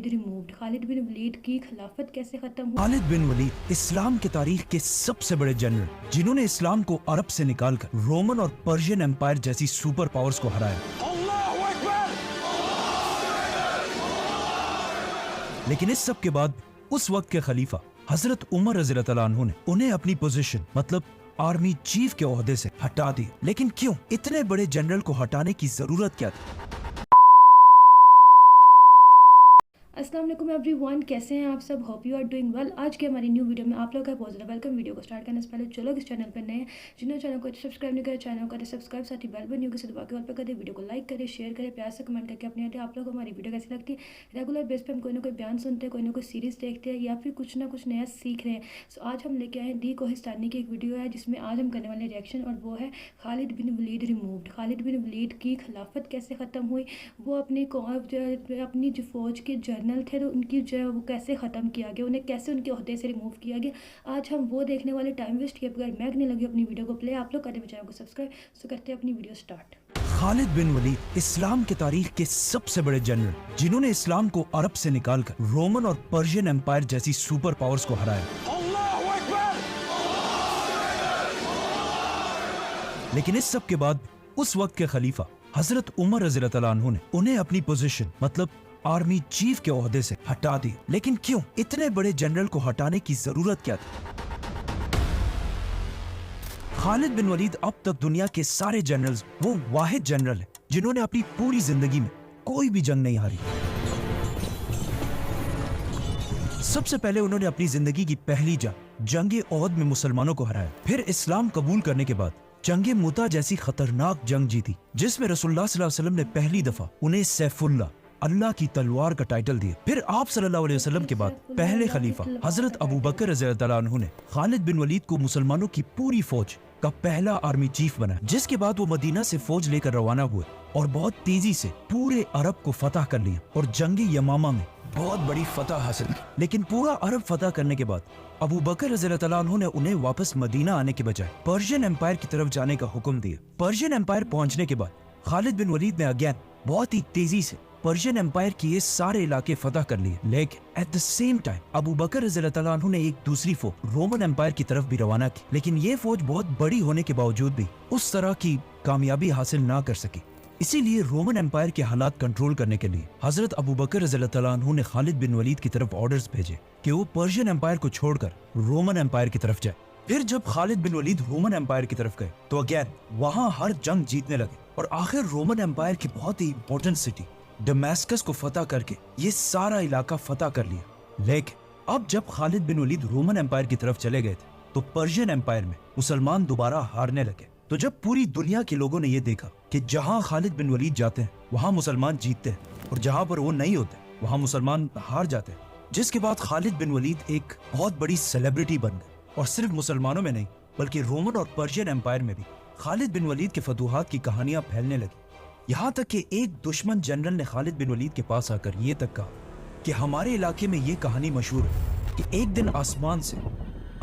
Waleed removed. Khalid बिन वलीद की खिलाफत कैसे खत्म हुई? खालिद बिन वलीद इस्लाम की तारीख के सबसे बड़े जनरल, जिन्होंने इस्लाम को अरब से निकालकर रोमन और पर्शियन एम्पायर जैसी सुपर पावर्स को हराया। लेकिन इस सब के बाद उस वक्त के खलीफा हजरत उमर रज़ियल्लाहु अन्हु ने उन्हें अपनी पोजीशन मतलब आर्मी चीफ के ओहदे से हटा दिया। लेकिन क्यों? इतने बड़े जनरल को हटाने की जरूरत क्या थी? अस्सलाम वालेकुम एवरीवन, कैसे हैं आप सब? Hope you are doing well. आज के हमारी न्यू वीडियो में आप लोग का बहुत ज़्यादा वेलकम। वीडियो को स्टार्ट करने से पहले जो लोग इस चैनल पर नए हैं, जिन्होंने चैनल को सब्सक्राइब नहीं किया, चैनल को करें सब्सक्राइब, साथ ही बेल बटन को दबा के ऑल पर करें। वीडियो को लाइक करें, शेयर करें, प्यार से कमेंट करके अपनी आप लोग को हमारी वीडियो कैसी लगती है। रेगुलर बेस पर हम कोई ना कोई बयान सुनते हैं, कोई ना कोई सीरीज़ देखते हैं या फिर कुछ ना कुछ नया सीख रहे हैं। सो आज हम लेके आए हैं दी कोहिस्तानी की एक वीडियो है, जिसमें आज हम करने वाले रिएक्शन, और वो है खालिद बिन वलीद रिमूव्ड। खालिद बिन वलीद की खिलाफत कैसे ख़त्म हुई, वो अपनी जो फौज के जर्नल थे तो उनकी जो कैसे ख़त्म किया गया, उन्हें कैसे उनके ओहदे से रिमूव किया गया। आज हम वो देखने वाले। टाइम वेस्ट किए बगैर मैं नहीं लगी अपनी वीडियो को प्ले। आप लोग करें चैनल को सब्सक्राइब। सो करते हैं अपनी वीडियो स्टार्ट। खालिद बिन वलीद इस्लाम की तारीख के सबसे बड़े जनरल, जिन्होंने इस्लाम को अरब से निकालकर रोमन और पर्शियन एम्पायर जैसी सुपर पावर्स को हराया। लेकिन इस सब के बाद उस वक्त के खलीफा हजरत उमर रज़ियल्लाहु अन्हु ने उन्हें अपनी पोजीशन मतलब आर्मी चीफ के ओहदे से हटा दी। लेकिन क्यों? इतने बड़े जनरल को हटाने की जरूरत क्या थी? खालिद बिन वलीद अब तक दुनिया के सारे जनरल्स वो वाहिद जनरल है जिन्होंने अपनी पूरी जिंदगी में कोई भी जंग नहीं हारी। सबसे पहले उन्होंने अपनी जिंदगी की पहली जंग ओहद में मुसलमानों को हराया। फिर इस्लाम कबूल करने के बाद जंगे मुता जैसी खतरनाक जंग जीती, जिसमें रसूलुल्लाह सल्लल्लाहु अलैहि वसल्लम ने पहली दफा उन्हें सैफुल्लाह अल्लाह की तलवार का टाइटल दिया। फिर आप सल्लल्लाहु अलैहि वसल्लम के बाद पहले खलीफा हजरत अबू बकर रज़ियल्लाहु अन्हु ने खालिद बिन वलीद को मुसलमानों की पूरी फौज का पहला आर्मी चीफ बनाया, जिसके बाद वो मदीना से फौज लेकर रवाना हुए और बहुत तेजी से पूरे अरब को फतह कर लिया और जंगे यमामा में बहुत बड़ी फतह हासिल की। लेकिन पूरा अरब फतह करने के बाद अबू बकर रज़ियल्लाहु अन्हु ने उन्हें वापस मदीना आने के बजाय पर्शियन एम्पायर की तरफ जाने का हुक्म दिया। पर्शियन एम्पायर पहुंचने के बाद खालिद बिन वलीद ने अगेन बहुत ही तेजी से पर्शियन एम्पायर के ये सारे इलाके फतह कर लिए। लेकिन at the same time Abu Bakr रज़ियल्लाहु अन्हु ने एक दूसरी फौज रोमन एम्पायर की तरफ भी रवाना की। लेकिन ये फौज बहुत बड़ी होने के बावजूद भी उस तरह की कामयाबी हासिल ना कर सकी। इसीलिए रोमन एम्पायर के हालात कंट्रोल करने के लिए हजरत अबू बकर रज़ियल्लाहु अन्हु ने खालिद बिन वलीद की तरफ ऑर्डर्स भेजे कि वो पर्शियन एम्पायर को छोड़कर रोमन एम्पायर की तरफ जाए। फिर जब खालिद बिन वलीद रोमन एम्पायर की तरफ गए तो अगेन वहां हर जंग जीतने लगे और आखिर रोमन एम्पायर की बहुत ही इंपॉर्टेंट सिटी दमास्कस को फतह करके ये सारा इलाका फतह कर लिया। लेकिन अब जब खालिद बिन वलीद रोमन एम्पायर की तरफ चले गए थे तो पर्शियन एम्पायर में मुसलमान दोबारा हारने लगे। तो जब पूरी दुनिया के लोगों ने ये देखा कि जहां खालिद बिन वलीद जाते हैं वहां मुसलमान जीतते हैं और जहां पर वो नहीं होते वहां मुसलमान हार जाते हैं, जिसके बाद खालिद बिन वलीद एक बहुत बड़ी सेलिब्रिटी बन गए। और सिर्फ मुसलमानों में नहीं बल्कि रोमन और पर्शियन एम्पायर में भी खालिद बिन वलीद के फतूहात की कहानियां फैलने लगी। यहाँ तक कि एक दुश्मन जनरल ने खालिद बिन वलीद के पास आकर ये तक कहा कि हमारे इलाके में ये कहानी मशहूर है कि एक दिन आसमान से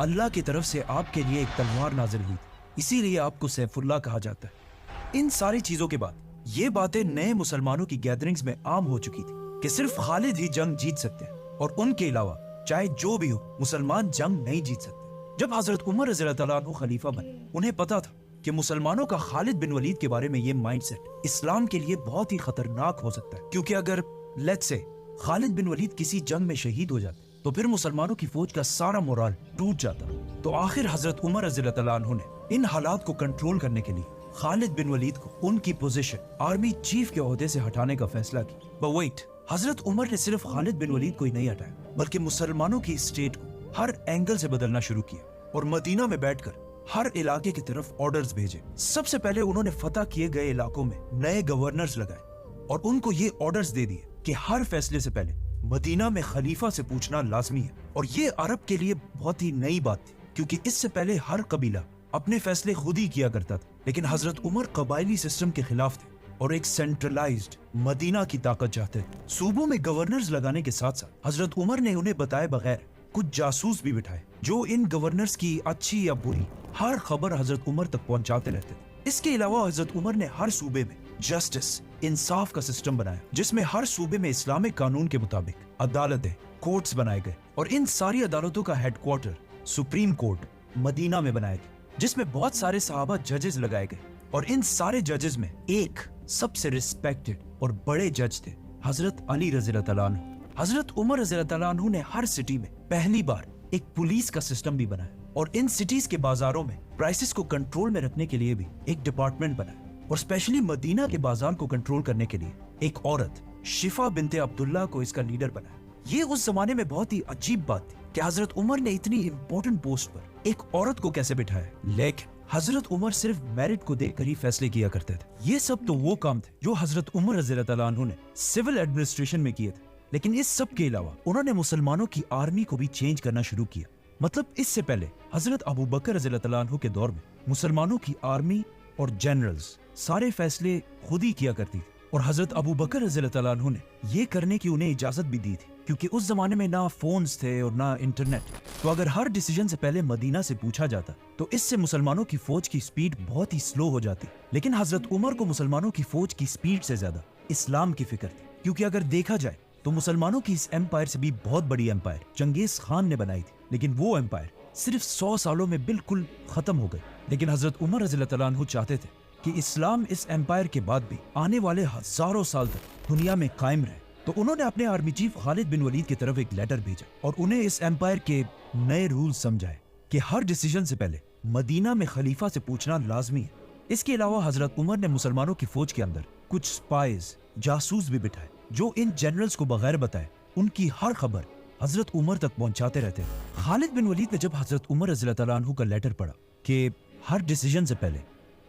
अल्लाह की तरफ से आपके लिए एक तलवार नाजिल हुई, इसीलिए आपको सैफुल्लाह कहा जाता है। इन सारी चीजों के बाद ये बातें नए मुसलमानों की गैदरिंग्स में आम हो चुकी थी कि सिर्फ खालिद ही जंग जीत सकते हैं और उनके अलावा चाहे जो भी हो मुसलमान जंग नहीं जीत सकते। जब हजरत उमर रज़ियल्लाहु अन्हु खलीफा बने, उन्हें पता था कि मुसलमानों का खालिद बिन वलीद के बारे में ये माइंडसेट इस्लाम के लिए बहुत ही खतरनाक हो सकता है, क्योंकि अगर लेट्स से खालिद बिन वलीद किसी जंग में शहीद हो जाते तो फिर मुसलमानों की फौज का सारा मोराल टूट जाता। तो आखिर हजरत उमर रज़ियल्लाहु अन्हु ने इन हालात को कंट्रोल करने के लिए खालिद बिन वलीद को उनकी पोजीशन आर्मी चीफ के ओहदे से हटाने का फैसला किया। बट वेट, हजरत उमर ने सिर्फ खालिद बिन वलीद को ही नहीं हटाया बल्कि मुसलमानों की स्टेट को हर एंगल से बदलना शुरू किया और मदीना में बैठकर हर इलाके की तरफ ऑर्डर्स भेजे। सबसे पहले उन्होंने फतह किए गए इलाकों में नए गवर्नर्स लगाए और उनको ये ऑर्डर्स दे दिए कि हर फैसले से पहले मदीना में खलीफा से पूछना लाजमी है। और ये अरब के लिए बहुत ही नई बात थी, क्योंकि इससे पहले हर कबीला अपने फैसले खुद ही किया करता था। लेकिन हजरत उमर कबायली सिस्टम के खिलाफ थे और एक सेंट्रलाइज्ड मदीना की ताकत चाहते थे। सूबों में गवर्नर्स लगाने के साथ साथ हजरत उमर ने उन्हें बताए बगैर कुछ जासूस भी बिठाए जो इन गवर्नर्स की अच्छी या बुरी हर खबर हजरत उमर तक पहुंचाते रहते थे। इसके अलावा हजरत उमर ने हर सूबे में जस्टिस इंसाफ का सिस्टम बनाया, जिसमें हर सूबे में इस्लामिक कानून के मुताबिक अदालतें, कोर्ट्स बनाए गए और इन सारी अदालतों का हेडक्वार्टर सुप्रीम कोर्ट मदीना में बनाया गया, जिसमें बहुत सारे सहाबा जजेस लगाए गए। और इन सारे जजेस में एक सबसे रिस्पेक्टेड और बड़े जज थे, हजरत अली रज़ियल्लाहु तआला अन्हु। हजरत उमर रज़ियल्लाहु तआला अन्हु ने हर सिटी में पहली बार एक पुलिस का सिस्टम भी बनाया और इन सिटीज के बाजारों में प्राइसेस को कंट्रोल में रखने के लिए भी एक डिपार्टमेंट बनाया। और स्पेशली मदीना के बाजार को कंट्रोल करने के लिए एक औरत शिफा बिनते अब्दुल्ला को इसका लीडर बनाया। ये उस जमाने में बहुत ही अजीब बात थी कि हजरत उमर ने इतनी इंपॉर्टेंट पोस्ट पर एक औरत को कैसे बिठाया, लेकिन हजरत उमर सिर्फ मेरिट को देखकर ही फैसले किया करते थे। ये सब तो वो काम थे जो हजरत उमर रज़ियल्लाहु तआला अन्हु ने सिविल एडमिनिस्ट्रेशन में किए थे, लेकिन इस सब के अलावा उन्होंने मुसलमानों की आर्मी को भी चेंज करना शुरू किया। मतलब इससे पहले हजरत अबू बकर रज़ियल्लाहु तआला अन्हु के दौर में मुसलमानों की आर्मी और जनरल्स सारे फैसले खुद ही किया करती थी और हजरत अबू बकर रज़ियल्लाहु तआला अन्हु ने ये करने की उन्हें इजाजत भी दी थी, क्योंकि उस जमाने में ना फोन्स थे और ना इंटरनेट। तो अगर हर डिसीजन से पहले मदीना से पूछा जाता तो इससे मुसलमानों की फौज की स्पीड बहुत ही स्लो हो जाती। लेकिन हजरत उमर को मुसलमानों की फौज की स्पीड से ज्यादा इस्लाम की फिक्र थी, क्योंकि अगर देखा जाए तो मुसलमानों की इस एम्पायर से भी बहुत बड़ी एम्पायर चंगेज खान ने बनाई थी, लेकिन वो एम्पायर सिर्फ 100 सालों में बिल्कुल खत्म हो गई। लेकिन हजरत उमर रज़ियल्लाहु तआला अन्हु चाहते थे कि इस्लाम इस एम्पायर के बाद भी आने वाले हजारों साल तक दुनिया में कायम रहे। तो उन्होंने अपने आर्मी चीफ खालिद बिन वलीद की तरफ एक लेटर भेजा और उन्हें इस एम्पायर के नए रूल समझाए कि हर डिसीजन से पहले मदीना में खलीफा से पूछना लाजमी है। इसके अलावा हजरत उमर ने मुसलमानों की फौज के अंदर कुछ स्पाइज, जासूस भी बिठाए जो इन जनरल्स को बगैर बताए उनकी हर खबर हजरत उमर तक पहुंचाते रहते। खालिद बिन वलीद ने जब हजरत उमर रज़ियल्लाहु तआला अन्हु का लेटर पढ़ा कि हर डिसीजन से पहले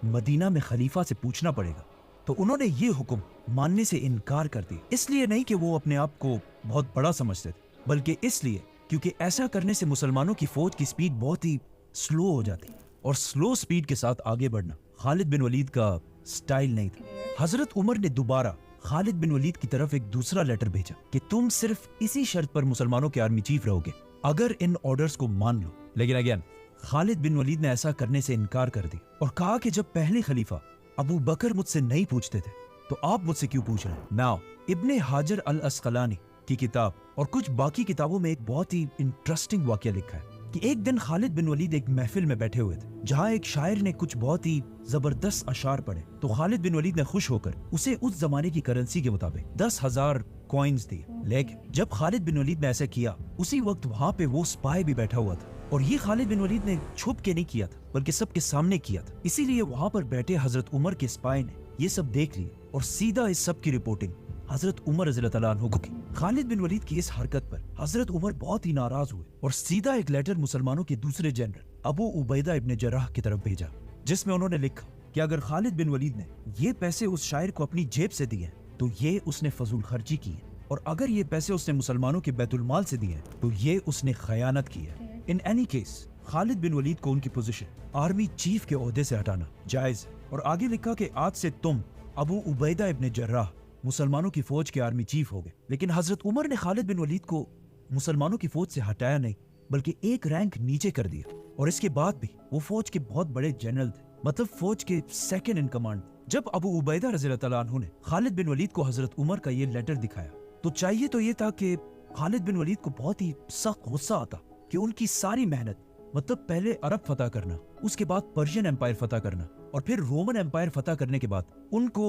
मदीना में खलीफा से पूछना पड़ेगा, तो उन्होंने ये हुक्म मानने से इनकार कर दिया। इसलिए नहीं कि वो अपने आप को बहुत बड़ा समझते थे, बल्कि इसलिए क्योंकि ऐसा करने से मुसलमानों की फौज की स्पीड बहुत ही स्लो हो जाती और स्लो स्पीड के साथ आगे बढ़ना खालिद बिन वलीद का स्टाइल नहीं था। हजरत उमर ने दोबारा खालिद बिन वलीद की तरफ एक दूसरा लेटर भेजा कि तुम सिर्फ इसी शर्त पर मुसलमानों के आर्मी चीफ रहोगे अगर इन ऑर्डर्स को मान लो। लेकिन अगेन खालिद बिन वलीद ने ऐसा करने से इनकार कर दिया और कहा कि जब पहले खलीफा अबू बकर मुझसे नहीं पूछते थे तो आप मुझसे क्यों पूछ रहे हैं। नाउ इब्ने हाजर अल अस्कलानी की किताब और कुछ बाकी किताबों में एक बहुत ही इंटरेस्टिंग वाकया लिखा है कि एक दिन खालिद बिन वलीद एक महफिल में बैठे हुए थे जहां एक शायर ने कुछ बहुत ही जबरदस्त अशार पढ़े। तो खालिद बिन वलीद ने खुश होकर उसे उस जमाने की करेंसी के मुताबिक 10,000 कॉइन्स दिए। लेकिन जब खालिद बिन वलीद ने ऐसा किया उसी वक्त वहां पे वो स्पाई भी बैठा हुआ था और ये खालिद बिन वलीद ने छुप के नहीं किया था बल्कि सबके सामने किया था। इसीलिए वहां पर बैठे हजरत उमर के स्पाई ने ये सब देख लिया और सीधा इस सब की रिपोर्टिंग हजरत उमर रज़ियल्लाहु तआला अन्हु को की। खालिद बिन वलीद की इस हरकत पर हजरत उमर बहुत ही नाराज हुए और सीधा एक लेटर मुसलमानों के दूसरे जनरल अबू उबैदा इब्ने जर्राह की तरफ भेजा, जिसमें उन्होंने लिखा कि अगर खालिद बिन वलीद ने ये पैसे उस शायर को अपनी जेब से दिए तो ये उसने फजूल खर्ची की है, और अगर ये पैसे उसने मुसलमानों के बैतुल माल से दिए तो ये उसने खयानत की है। इन एनी केस खालिद बिन वलीद को उनकी पोजीशन आर्मी चीफ के ओहदे से हटाना जायज है। और आगे लिखा कि आज से तुम अबू उबैदा इब्ने जर्राह मुसलमानों की फौज के आर्मी चीफ हो गए। लेकिन हजरत उमर ने खालिद बिन वलीद को मुसलमानों की फौज से हटाया नहीं बल्कि एक रैंक नीचे कर दिया, और इसके बाद भी वो फौज के बहुत बड़े जनरल थे, मतलब फौज के सेकंड इन कमांड। जब अबू उबैदा रज़ियल्लाहु तआला अन्हु ने खालिद बिन वलीद को हजरत उमर का ये लेटर दिखाया तो चाहिए तो ये था कि खालिद बिन वलीद को बहुत ही सख्त गुस्सा आता कि उनकी सारी मेहनत, मतलब पहले अरब फतह करना, उसके बाद पर्शियन एम्पायर फतह करना और फिर रोमन एम्पायर फतह करने के बाद उनको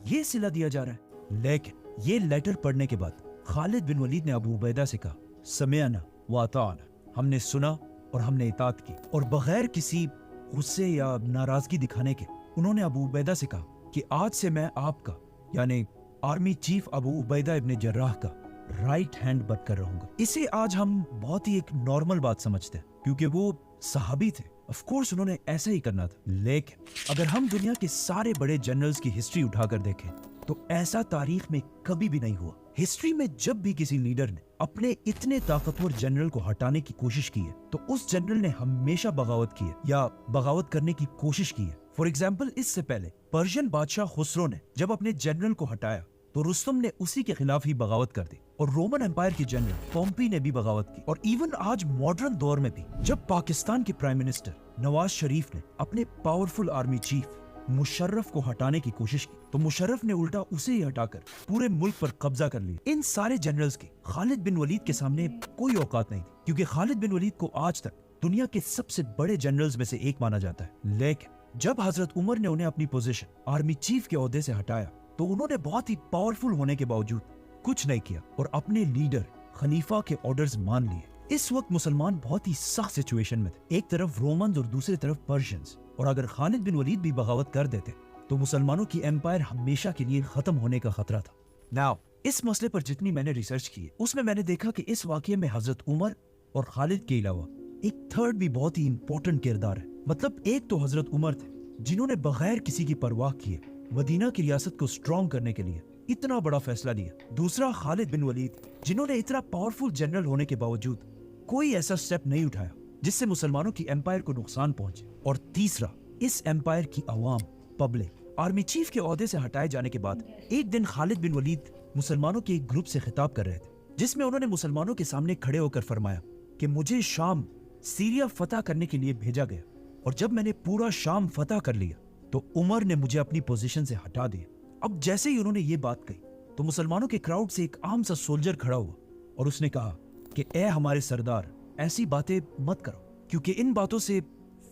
ये सिला दिया जा रहा है। लेकिन ये लेटर पढ़ने के बाद खालिद बिन वलीद ने अबू उबैदा से कहा, समिअना व अताअना, हमने सुना और हमने इताअत की। और बगैर किसी गुस्से या नाराजगी दिखाने के उन्होंने अबू उबैदा से कहा कि आज से मैं आपका यानी आर्मी चीफ अबू उबैदा इब्ने जर्राह का राइट हैंड बनकर रहूंगा। इसे आज हम बहुत ही एक नॉर्मल बात समझते हैं क्योंकि वो सहाबी थे, ऑफ कोर्स उन्होंने ऐसा ही करना था। लेकिन अगर हम दुनिया के सारे बड़े जनरल्स की हिस्ट्री उठाकर देखें तो ऐसा तारीख में कभी भी नहीं हुआ। हिस्ट्री में जब भी किसी लीडर ने अपने इतने ताकतवर जनरल को हटाने की कोशिश की है तो उस जनरल ने हमेशा बगावत की है या बगावत करने की कोशिश की है। फॉर एग्जाम्पल, इससे पहले पर्शियन बादशाह खुसरो ने जब अपने जनरल को हटाया तो रुस्तम ने उसी के खिलाफ ही बगावत कर दी, और रोमन एम्पायर के जनरल पोम्पी ने भी बगावत की। और इवन आज मॉडर्न दौर में भी जब पाकिस्तान के प्राइम मिनिस्टर नवाज शरीफ ने अपने पावरफुल आर्मी चीफ मुशर्रफ को हटाने की कोशिश की तो मुशर्रफ ने उल्टा उसे ही हटाकर पूरे मुल्क पर कब्जा कर लिया। इन सारे जनरल्स की खालिद बिन वलीद के सामने कोई औकात नहीं थी, क्योंकि खालिद बिन वलीद को आज तक दुनिया के सबसे बड़े जनरल्स में से एक माना जाता है। लेकिन जब हजरत उमर ने उन्हें अपनी पोजीशन आर्मी चीफ के ओहदे से हटाया तो उन्होंने बहुत ही पावरफुल होने के बावजूद कुछ नहीं किया और अपने लीडर खलीफा के ऑर्डर्स मान लिए। इस वक्त मुसलमान बहुत ही सख्त सिचुएशन में थे, एक तरफ रोमन्स और दूसरी तरफ पर्शियंस, और अगर खालिद बिन वलीद भी बगावत कर देते तो मुसलमानों की एम्पायर हमेशा के लिए खत्म होने का खतरा था। नाउ इस मसले पर जितनी मैंने रिसर्च की उसमें मैंने देखा कि इस वाकये में हजरत उमर और खालिद के अलावा एक थर्ड भी बहुत ही इंपॉर्टेंट किरदार है। मतलब एक तो हजरत उमर थे जिन्होंने बगैर किसी की परवाह किए मदीना की रियासत को स्ट्रॉन्ग करने के लिए इतना बड़ा फैसला लिया। दूसरा खालिद बिन वलीद जिन्होंने इतना पावरफुल जनरल होने के बावजूद कोई ऐसा स्टेप नहीं उठाया जिससे मुसलमानों की एम्पायर को नुकसान पहुंचे। और तीसरा इस एम्पायर की आवाम पब्लिक। आर्मी चीफ के ओहदे से हटाए जाने के बाद एक दिन खालिद बिन वलीद मुसलमानों के एक ग्रुप से खिताब कर रहे थे, जिसमें उन्होंने मुसलमानों के सामने खड़े होकर फरमाया कि मुझे शाम सीरिया फतह करने के लिए भेजा गया और जब मैंने पूरा शाम फतह कर लिया तो उमर ने मुझे अपनी पोजीशन से हटा दिया। अब जैसे ही उन्होंने ये बात कही तो मुसलमानों के क्राउड से एक आम सा सोल्जर खड़ा हुआ और उसने कहा कि ए हमारे सरदार, ऐसी बातें मत करो क्योंकि इन बातों से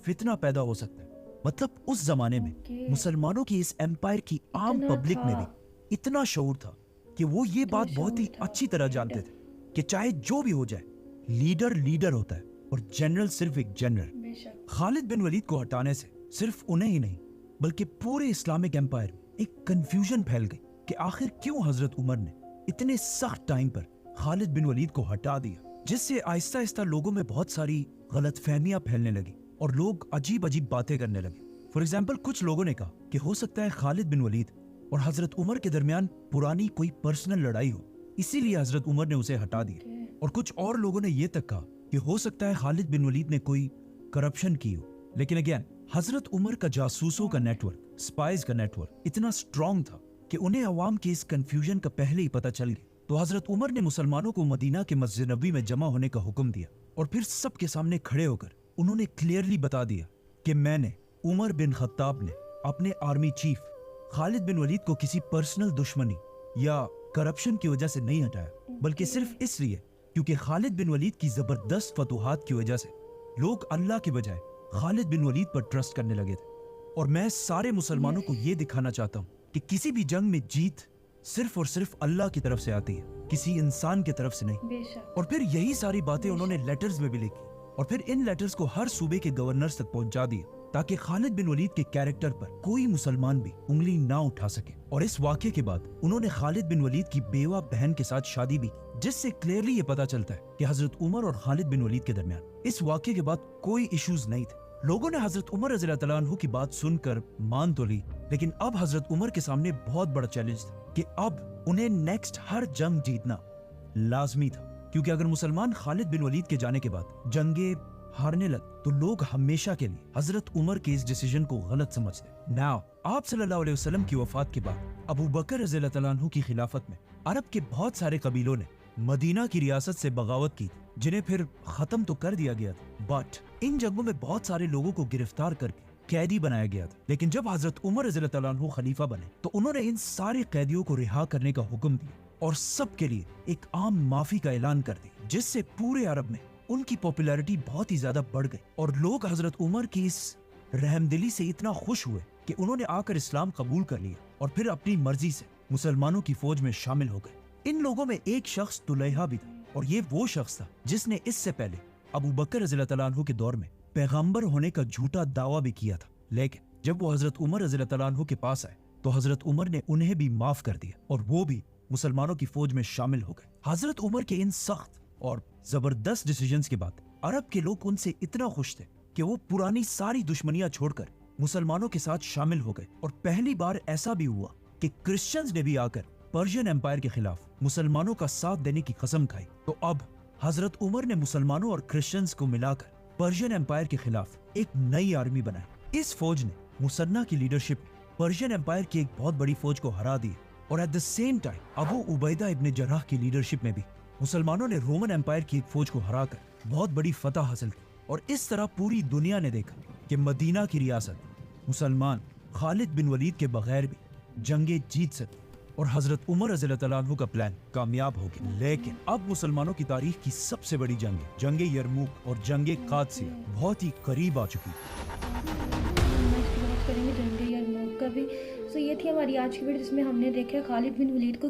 फितना पैदा हो सकता है। मतलब उस जमाने में मुसलमानों की इस एम्पायर की आम पब्लिक में भी इतना शऊर था कि वो ये बात बहुत ही अच्छी तरह जानते थे कि चाहे जो भी हो जाए लीडर लीडर होता है और जनरल सिर्फ एक जनरल। खालिद बिन वलीद को हटाने से सिर्फ उन्हें ही नहीं बल्कि पूरे इस्लामिक एम्पायर में एक कंफ्यूजन फैल गई कि आखिर क्यों हजरत उमर ने इतने सख्त टाइम पर खालिद बिन वलीद को हटा दिया, जिससे आहिस्ता आहिस्ता लोगों में बहुत सारी गलतफहमियां फैलने लगी और लोग अजीब अजीब बातें करने लगे। फॉर एग्जाम्पल कुछ लोगों ने कहा कि हो सकता है खालिद बिन वलीद और हजरत उमर के दरमियान पुरानी कोई पर्सनल लड़ाई हो, इसीलिए हजरत उमर ने उसे हटा दिया। और कुछ और लोगों ने यह तक कहा कि हो सकता है खालिद बिन वलीद ने कोई करप्शन की हो। लेकिन अगेन हजरत उमर का जासूसों का नेटवर्क, स्पाइस का नेटवर्क इतना स्ट्रॉन्ग था कि उन्हें अवाम के इस कंफ्यूजन का पहले ही पता चल गया। तो हजरत उमर ने मुसलमानों को मदीना के मस्जिद नबी में जमा होने का हुक्म दिया और फिर सबके सामने खड़े होकर उन्होंने क्लियरली बता दिया कि मैंने उमर बिन खत्ताब ने अपने आर्मी चीफ खालिद बिन वलीद को किसी पर्सनल दुश्मनी या करप्शन की वजह से नहीं हटाया, बल्कि सिर्फ इसलिए क्योंकि खालिद बिन वलीद की जबरदस्त फतूहात की वजह से लोग अल्लाह के बजाय खालिद बिन वलीद पर ट्रस्ट करने लगे थे। और मैं सारे मुसलमानों को ये दिखाना चाहता हूँ कि किसी भी जंग में जीत सिर्फ और सिर्फ अल्लाह की तरफ से आती है, किसी इंसान की तरफ से नहीं। और फिर यही सारी बातें उन्होंने लेटर्स में भी लिखी और फिर इन लेटर्स को हर सूबे के गवर्नर्स तक पहुंचा दिया ताकि खालिद बिन वलीद के कैरेक्टर पर कोई मुसलमान भी उंगली ना उठा सके। और इस वाक़ये के बाद उन्होंने खालिद बिन वलीद की बेवा बहन के साथ शादी भी की, जिससे क्लियरली ये पता चलता है कि हजरत उमर और खालिद बिन वलीद के दरमियान इस वाक़ये के बाद कोई इश्यूज नहीं थे। लोगों ने हजरत उमर रज़ियल्लाहु अन्हु की बात सुनकर मान तो ली, लेकिन अब हजरत उमर के सामने बहुत बड़ा चैलेंज था कि अब उन्हें नेक्स्ट हर जंग जीतना लाजमी था, क्योंकि अगर मुसलमान खालिद बिन वलीद के जाने के बाद जंगे हारने लगे तो लोग हमेशा के लिए हजरत उमर के इस डिसीजन को गलत समझते। नाउ आप सल्लल्लाहु अलैहि वसल्लम की वफात के बाद अबू बकर रज़ियल्लाहु अन्हु की खिलाफत में अरब के बहुत सारे कबीलों ने मदीना की रियासत से बगावत की, जिन्हें फिर खत्म तो कर दिया गया था, बट इन जंगों में बहुत सारे लोगों को गिरफ्तार करके कैदी बनाया गया था। लेकिन जब हजरत उमर रज़ियल्लाहु अन्हु खलीफा बने तो उन्होंने इन सारे कैदियों को रिहा करने का हुक्म दिया और सबके लिए एक आम माफी का ऐलान कर दिया, जिससे पूरे अरब में उनकी पॉपुलैरिटी बहुत ही ज्यादा बढ़ गई और लोग हजरत उमर की इस रहमदिली से इतना खुश हुए कि उन्होंने आकर इस्लाम कबूल कर लिया और फिर अपनी मर्जी से मुसलमानों की फौज में शामिल हो गए। इन लोगों में एक शख्स तुलैहा भी था और ये वो शख्स था जिसने इससे पहले अबू बकर रज़ियल्लाहु अन्हु के दौर में पैगंबर होने का झूठा दावा भी किया था। लेकिन जब वो हजरत उमर रज़ियल्लाहु अन्हु के पास आए तो हजरत उमर ने उन्हें भी माफ कर दिया और वो भी मुसलमानों की फौज में शामिल हो गए। हजरत उमर के इन सख्त और जबरदस्त डिसीजंस के बाद अरब के लोग उनसे इतना खुश थे कि वो पुरानी सारी दुश्मनियां छोड़कर मुसलमानों के साथ शामिल हो गए। और पहली बार ऐसा भी हुआ कि क्रिश्चियंस ने भी आकर पर्शियन एम्पायर के खिलाफ मुसलमानों का साथ देने की कसम खाई। तो अब हजरत उमर ने मुसलमानों और क्रिश्चियंस को मिलाकर पर्शियन एम्पायर के खिलाफ एक नई आर्मी बनाई। इस फौज ने मुसन्ना की लीडरशिप में पर्शियन एम्पायर की एक बहुत बड़ी फौज को हरा दिया और eight the same time Abu Ubaida इब्न जर्राह की लीडरशिप में भी मुसलमानों ने रोमन एम्पायर की एक फौज को हराकर बहुत बड़ी फतह हासिल की। और इस तरह पूरी दुनिया ने देखा कि मदीना की रियासत मुसलमान खालिद बिन वलीद के बगैर भी जंगे जीत सकते और हजरत उमर रज़ी अल्लाह अन्हु का प्लान कामयाब हो गया। लेकिन अब मुसलमानों की तारीख की सबसे बड़ी जंगे यरमुक और जंगे कादसिया बहुत ही करीब आ चुकी बात करेंगे जंग यरमुक का भी। सो ये थी हमारी आज की वीडियो, जिसमें हमने देखा खालिद बिन वलीद को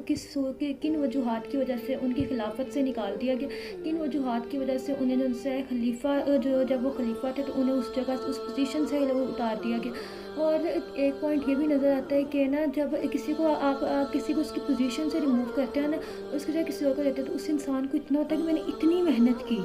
किन वजूहात की वजह से उनकी खिलाफत से निकाल दिया गया, किन वजूहात की वजह से उन्हें उनसे खलीफा जब वो खलीफा थे तो उन्हें उस जगह उस पोजीशन से उतार दिया गया। और एक पॉइंट ये भी नज़र आता है कि ना जब किसी को आप किसी को उसकी पोजीशन से रिमूव करते हैं ना, उसकी जगह किसी और को देते हैं, तो उस इंसान को इतना होता है कि मैंने इतनी मेहनत की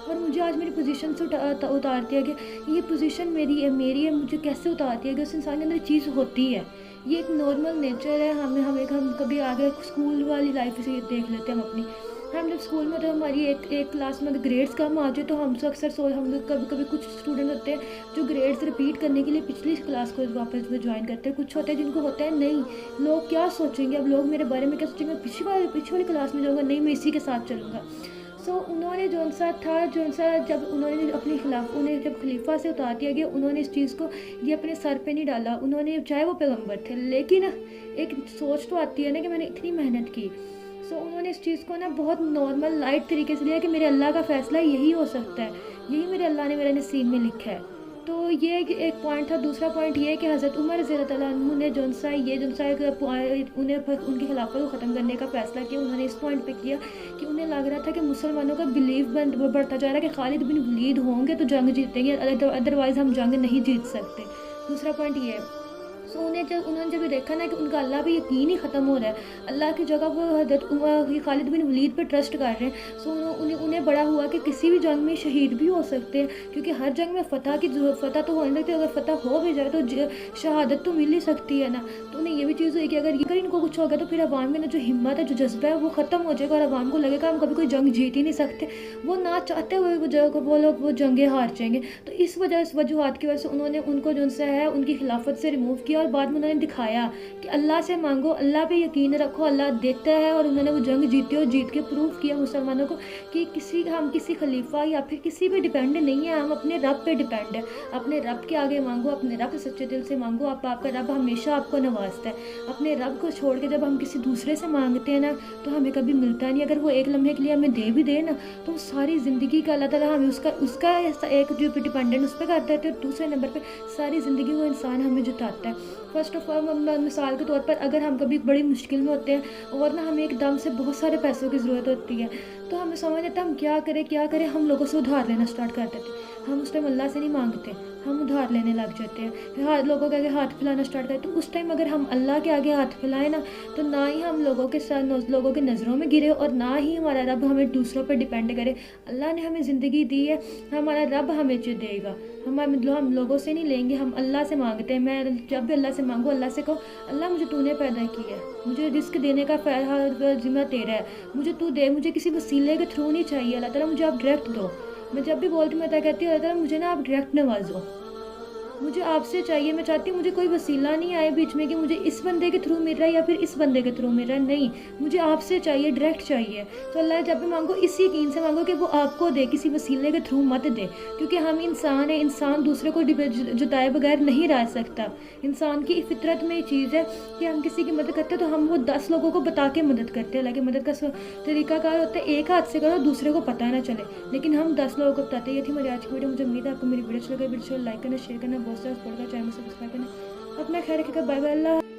और मुझे आज मेरी पोजीशन से उतार दिया गया, ये पोजीशन मेरी है, मुझे कैसे उतार दिया गया। उस इंसान के अंदर चीज़ होती है, ये एक नॉर्मल नेचर है। हम कभी आगे स्कूल वाली लाइफ से देख लेते हैं हम अपनी। हम जब स्कूल में तो हमारी एक क्लास में अगर ग्रेड्स कम आ जाए तो हम अक्सर हम कभी कुछ स्टूडेंट होते हैं जो ग्रेड्स रिपीट करने के लिए पिछली क्लास को वापस ज्वाइन करते हैं। कुछ होते हैं जिनको होता है नहीं, लोग क्या सोचेंगे, अब लोग मेरे बारे में क्या सोचेंगे, पिछली वाली क्लास में जाऊँगा, नहीं मैं इसी के साथ चलूँगा। सो उन्होंने जब उन्होंने अपने खिलाफ उन्हें जब खलीफा से उतार दिया गया, उन्होंने इस चीज़ को ये अपने सर पे नहीं डाला। उन्होंने चाहे वो पैगंबर थे, लेकिन एक सोच तो आती है ना कि मैंने इतनी मेहनत की। सो उन्होंने इस चीज़ को ना बहुत नॉर्मल लाइट तरीके से लिया कि मेरे अल्लाह का फ़ैसला यही हो सकता है, यही मेरे अल्लाह ने मेरे नसीब में लिखा है। तो ये एक पॉइंट था। दूसरा पॉइंट ये है कि हज़रत उमर रज़ी अल्लाह अन्हु ने उन्हें उनकी खिलाफत को ख़त्म करने का फ़ैसला किया। उन्होंने इस पॉइंट पे किया कि उन्हें लग रहा था कि मुसलमानों का बिलीव बढ़ता जा रहा है कि खालिद बिन वलीद होंगे तो जंग जीतेंगे, अदरवाइज़ हम जंग नहीं जीत सकते। दूसरा पॉइंट ये है। सो उन्होंने जब देखा ना कि उनका अल्लाह पे यकीन ही ख़त्म हो रहा है, अल्लाह की जगह वो हज़रत खालिद बिन वलीद पे ट्रस्ट कर रहे हैं। सो उन्हें बड़ा हुआ कि किसी भी जंग में शहीद भी हो सकते हैं, क्योंकि हर जंग में फ़तह तो हो नहीं सकती, अगर फ़तह हो भी जाए तो शहादत तो मिल ही सकती है ना। तो उन्हें ये भी चीज़ हुई कि अगर इनको कुछ हो गया तो फिर अवाम में ना जो हिम्मत है, जो जज्बा है, वो ख़त्म हो जाएगा और अवाम को लगेगा हम कभी कोई जंग जीत ही नहीं सकते। वो ना चाहते हुए वो लोग जंगें हार जाएंगे। तो इस वजूहत की वजह से उन्होंने उनको जो है उनकी खिलाफत से रिमूव किया और बाद में उन्होंने दिखाया कि अल्लाह से मांगो, अल्लाह पे यकीन रखो, अल्लाह देता है। और उन्होंने वो जंग जीती और जीत के प्रूव किया मुसलमानों को कि हम किसी खलीफा या फिर किसी पे डिपेंड नहीं है, हम अपने रब पे डिपेंड है। अपने रब के आगे मांगो, अपने रब से सच्चे दिल से मांगो, आपका रब हमेशा आपको नवाजता है। अपने रब को छोड़ के जब हम किसी दूसरे से मांगते हैं ना तो हमें कभी मिलता नहीं। अगर वो एक लम्हे के लिए हमें दे भी दे ना तो सारी ज़िंदगी का अल्लाह ताला हमें उसका एक जो डिपेंडेंट उस पर कर देते हैं। दूसरे नंबर पर सारी ज़िंदगी वो इंसान हमें जुटाता है। फर्स्ट ऑफ ऑल मिसाल के तौर पर अगर हम कभी बड़ी मुश्किल में होते हैं और ना हमें एकदम से बहुत सारे पैसों की ज़रूरत होती है, तो हमें समझ आता है हम क्या करें, हम लोगों से उधार लेना स्टार्ट कर देते हैं। हम उस टाइम अल्लाह से नहीं मांगते, हम उधार लेने लग जाते हैं, फिर लोगों के आगे हाथ फैलाना स्टार्ट करते हैं। तो उस टाइम अगर हम अल्लाह के आगे हाथ फैलाएं ना तो ना ही हम लोगों की नज़रों में गिरे और ना ही हमारा रब हमें दूसरों पर डिपेंड करे। अल्लाह ने हमें ज़िंदगी दी है, हमारा रब हमें जो देगा, हम लोगों से नहीं लेंगे, हम अल्लाह से मांगते हैं। मैं जब भी अल्लाह से मांगूँ, अल्लाह से कहो अल्लाह मुझे तूने पैदा किया है, मुझे रिस्क देने का जिम्मा तेरा है, मुझे तू दे, मुझे किसी वसीले के थ्रू नहीं चाहिए। अल्लाह ताला मुझे आप डायरेक्ट दो। मैं जब भी बोलती हूँ मैं क्या कहती हूँ, अल्लाह ताला मुझे ना आप डायरेक्ट नवाजो, मुझे आपसे चाहिए। मैं चाहती हूँ मुझे कोई वसीला नहीं आए बीच में कि मुझे इस बंदे के थ्रू मिल रहा है या फिर इस बंदे के थ्रू मिल रहा है, नहीं, मुझे आपसे चाहिए, डायरेक्ट चाहिए। तो अल्लाह जब भी मांगो इसी यकीन से मांगो कि वो आपको दे, किसी वसीले के थ्रू मत दे, क्योंकि हम इंसान हैं, इंसान दूसरे को जुटाए बगैर नहीं रह सकता। इंसान की फितरत में ये चीज़ है कि हम किसी की मदद करते हैं तो हम वो 10 लोगों को बता के मदद करते हैं। हालांकि मदद का तरीकाकार होता है एक हाथ से करो, दूसरे को पता ना चले, लेकिन हम 10 लोगों को बताते हैं। ये थी मेरी आज की वीडियो। मुझे उम्मीद है आपको मेरी वीडियो अच्छी लगी। वीडियो लाइक करना, शेयर करना, बहुत सारा सपोर्ट करना, चैनल सब्सक्राइब करना। अपना ख्याल रखिएगा। Bye bye. अल्लाह।